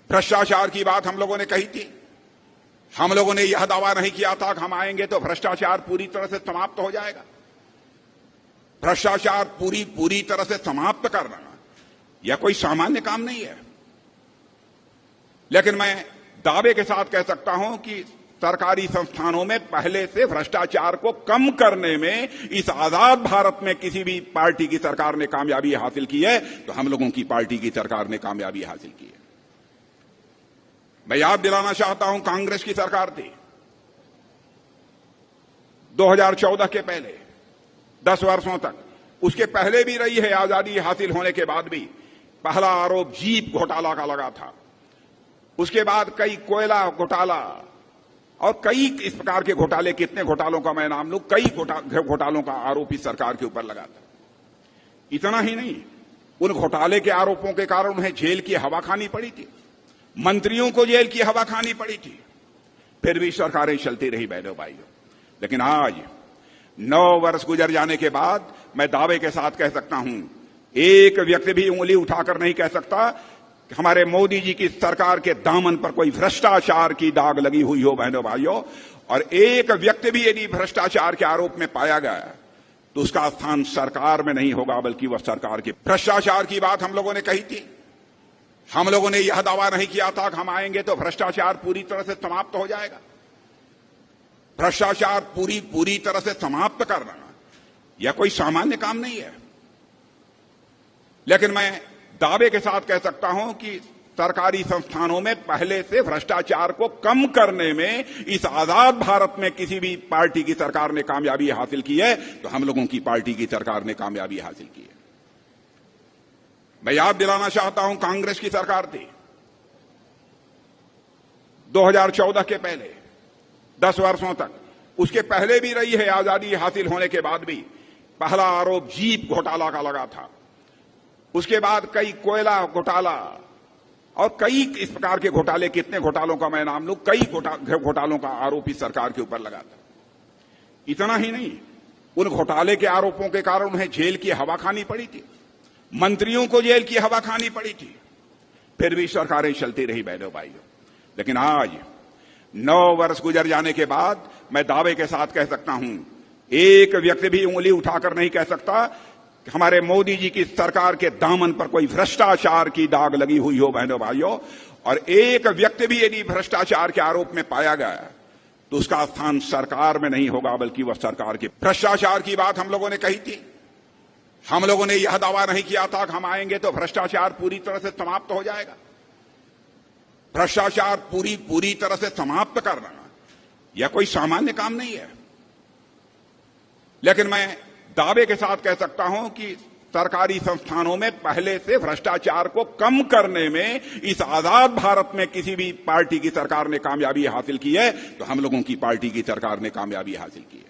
भ्रष्टाचार की बात हम लोगों ने कही थी। हम लोगों ने यह दावा नहीं किया था कि हम आएंगे तो भ्रष्टाचार पूरी तरह से समाप्त हो जाएगा। भ्रष्टाचार पूरी तरह से समाप्त करना यह कोई सामान्य काम नहीं है। लेकिन मैं दावे के साथ कह सकता हूं कि सरकारी संस्थानों में पहले से भ्रष्टाचार को कम करने में इस आजाद भारत में किसी भी पार्टी की सरकार ने कामयाबी हासिल की है तो हम लोगों की पार्टी की सरकार ने कामयाबी हासिल की है। मैं याद दिलाना चाहता हूं, कांग्रेस की सरकार थी 2014 के पहले 10 वर्षों तक, उसके पहले भी रही है। आजादी हासिल होने के बाद भी पहला आरोप जीप घोटाला का लगा था, उसके बाद कई कोयला घोटाला और कई इस प्रकार के घोटाले, कितने घोटालों का मैं नाम लूं, कई घोटालों का आरोप इस सरकार के ऊपर लगा था। इतना ही नहीं, उन घोटाले के आरोपों के कारण उन्हें जेल की हवा खानी पड़ी थी, मंत्रियों को जेल की हवा खानी पड़ी थी, फिर भी सरकारें चलती रही बहनों भाइयों। लेकिन आज 9 वर्ष गुजर जाने के बाद मैं दावे के साथ कह सकता हूं, एक व्यक्ति भी उंगली उठाकर नहीं कह सकता कि हमारे मोदी जी की सरकार के दामन पर कोई भ्रष्टाचार की दाग लगी हुई हो बहनों भाइयों। और एक व्यक्ति भी यदि भ्रष्टाचार के आरोप में पाया गया तो उसका स्थान सरकार में नहीं होगा, बल्कि वह सरकार की। भ्रष्टाचार की बात हम लोगों ने कही थी। हम लोगों ने यह दावा नहीं किया था कि हम आएंगे तो भ्रष्टाचार पूरी तरह से समाप्त हो जाएगा। भ्रष्टाचार पूरी तरह से समाप्त करना यह कोई सामान्य काम नहीं है। लेकिन मैं दावे के साथ कह सकता हूं कि सरकारी संस्थानों में पहले से भ्रष्टाचार को कम करने में इस आजाद भारत में किसी भी पार्टी की सरकार ने कामयाबी हासिल की है तो हम लोगों की पार्टी की सरकार ने कामयाबी हासिल की है। मैं याद दिलाना चाहता हूं, कांग्रेस की सरकार थी 2014 के पहले 10 वर्षों तक, उसके पहले भी रही है। आजादी हासिल होने के बाद भी पहला आरोप जीप घोटाला का लगा था, उसके बाद कई कोयला घोटाला और कई इस प्रकार के घोटाले, कितने घोटालों का मैं नाम लूं, कई घोटालों का आरोप इस सरकार के ऊपर लगा था। इतना ही नहीं, उन घोटाले के आरोपों के कारण उन्हें जेल की हवा खानी पड़ी थी, मंत्रियों को जेल की हवा खानी पड़ी थी, फिर भी सरकारें चलती रही बहनों भाइयों। लेकिन आज 9 वर्ष गुजर जाने के बाद मैं दावे के साथ कह सकता हूं, एक व्यक्ति भी उंगली उठाकर नहीं कह सकता कि हमारे मोदी जी की सरकार के दामन पर कोई भ्रष्टाचार की दाग लगी हुई हो बहनों भाइयों। और एक व्यक्ति भी यदि भ्रष्टाचार के आरोप में पाया गया तो उसका स्थान सरकार में नहीं होगा, बल्कि वह सरकार की। भ्रष्टाचार की बात हम लोगों ने कही थी। हम लोगों ने यह दावा नहीं किया था कि हम आएंगे तो भ्रष्टाचार पूरी तरह से समाप्त हो जाएगा। भ्रष्टाचार पूरी तरह से समाप्त करना यह कोई सामान्य काम नहीं है। लेकिन मैं दावे के साथ कह सकता हूं कि सरकारी संस्थानों में पहले से भ्रष्टाचार को कम करने में इस आजाद भारत में किसी भी पार्टी की सरकार ने कामयाबी हासिल की है तो हम लोगों की पार्टी की सरकार ने कामयाबी हासिल की है।